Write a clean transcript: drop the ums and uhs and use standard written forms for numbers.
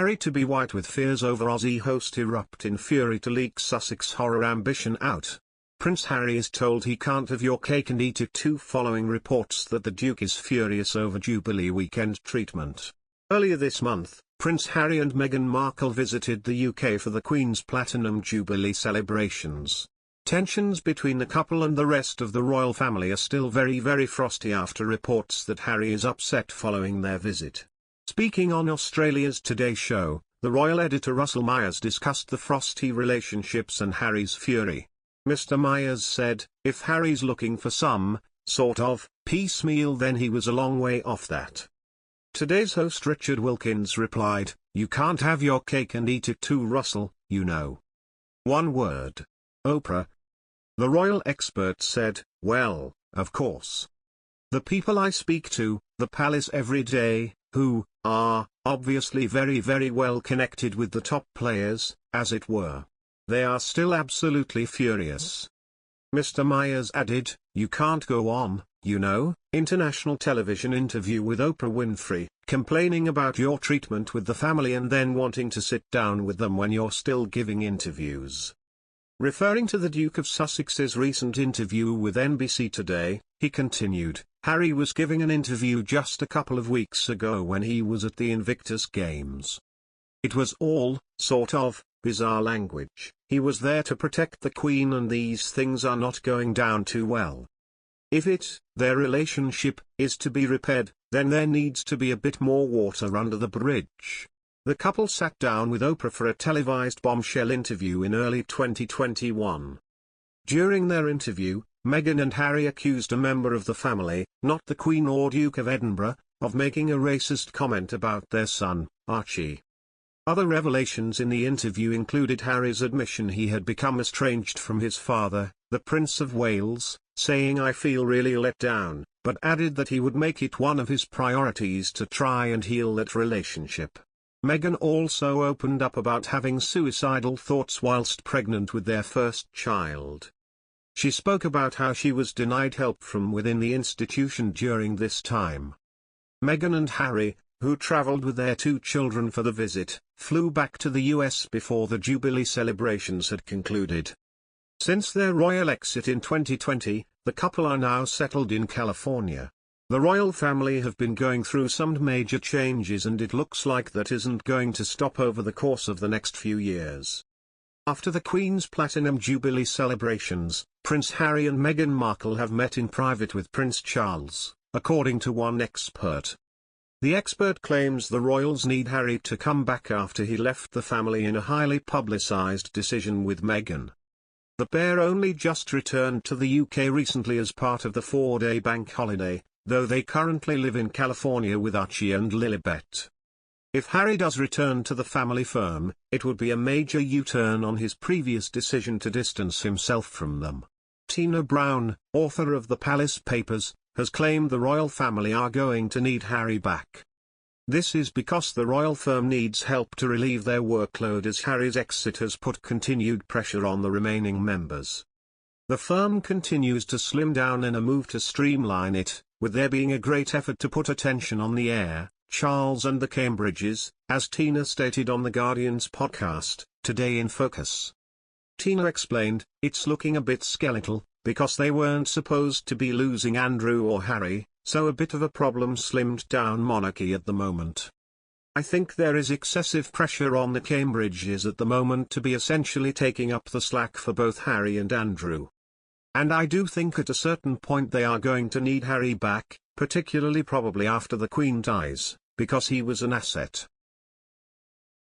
Harry to be white with fears over Aussie host erupt in fury to leak Sussex horror ambition out. Prince Harry is told he can't have your cake and eat it too following reports that the Duke is furious over Jubilee weekend treatment. Earlier this month, Prince Harry and Meghan Markle visited the UK for the Queen's Platinum Jubilee celebrations. Tensions between the couple and the rest of the royal family are still very frosty after reports that Harry is upset following their visit. Speaking on Australia's Today show, the royal editor Russell Myers discussed the frosty relationships and Harry's fury. Mr. Myers said, "If Harry's looking for some sort of piecemeal, then he was a long way off that." Today's host Richard Wilkins replied, "You can't have your cake and eat it too, Russell, you know." One word. Oprah. The royal expert said, "Well, of course. The people I speak to, the palace every day, who are obviously very well connected with the top players, as it were. They are still absolutely furious." Mr. Myers added, "You can't go on, you know, international television interview with Oprah Winfrey, complaining about your treatment with the family and then wanting to sit down with them when you're still giving interviews." Referring to the Duke of Sussex's recent interview with NBC Today, he continued, "Harry was giving an interview just a couple of weeks ago when he was at the Invictus Games. It was all, sort of, bizarre language. He was there to protect the Queen and these things are not going down too well. If their relationship, is to be repaired, then there needs to be a bit more water under the bridge." The couple sat down with Oprah for a televised bombshell interview in early 2021. During their interview, Meghan and Harry accused a member of the family, not the Queen or Duke of Edinburgh, of making a racist comment about their son, Archie. Other revelations in the interview included Harry's admission he had become estranged from his father, the Prince of Wales, saying "I feel really let down," but added that he would make it one of his priorities to try and heal that relationship. Meghan also opened up about having suicidal thoughts whilst pregnant with their first child. She spoke about how she was denied help from within the institution during this time. Meghan and Harry, who travelled with their 2 children for the visit, flew back to the US before the Jubilee celebrations had concluded. Since their royal exit in 2020, the couple are now settled in California. The royal family have been going through some major changes and it looks like that isn't going to stop over the course of the next few years. After the Queen's Platinum Jubilee celebrations, Prince Harry and Meghan Markle have met in private with Prince Charles, according to one expert. The expert claims the royals need Harry to come back after he left the family in a highly publicised decision with Meghan. The pair only just returned to the UK recently as part of the 4-day bank holiday, though they currently live in California with Archie and Lilibet. If Harry does return to the family firm, it would be a major U-turn on his previous decision to distance himself from them. Tina Brown, author of The Palace Papers, has claimed the royal family are going to need Harry back. This is because the royal firm needs help to relieve their workload as Harry's exit has put continued pressure on the remaining members. The firm continues to slim down in a move to streamline it, with there being a great effort to put attention on the heir, Charles and the Cambridges, as Tina stated on The Guardian's podcast, Today in Focus. Tina explained, "It's looking a bit skeletal, because they weren't supposed to be losing Andrew or Harry, so a bit of a problem slimmed down monarchy at the moment. I think there is excessive pressure on the Cambridges at the moment to be essentially taking up the slack for both Harry and Andrew. And I do think at a certain point they are going to need Harry back, particularly probably after the Queen dies, because he was an asset."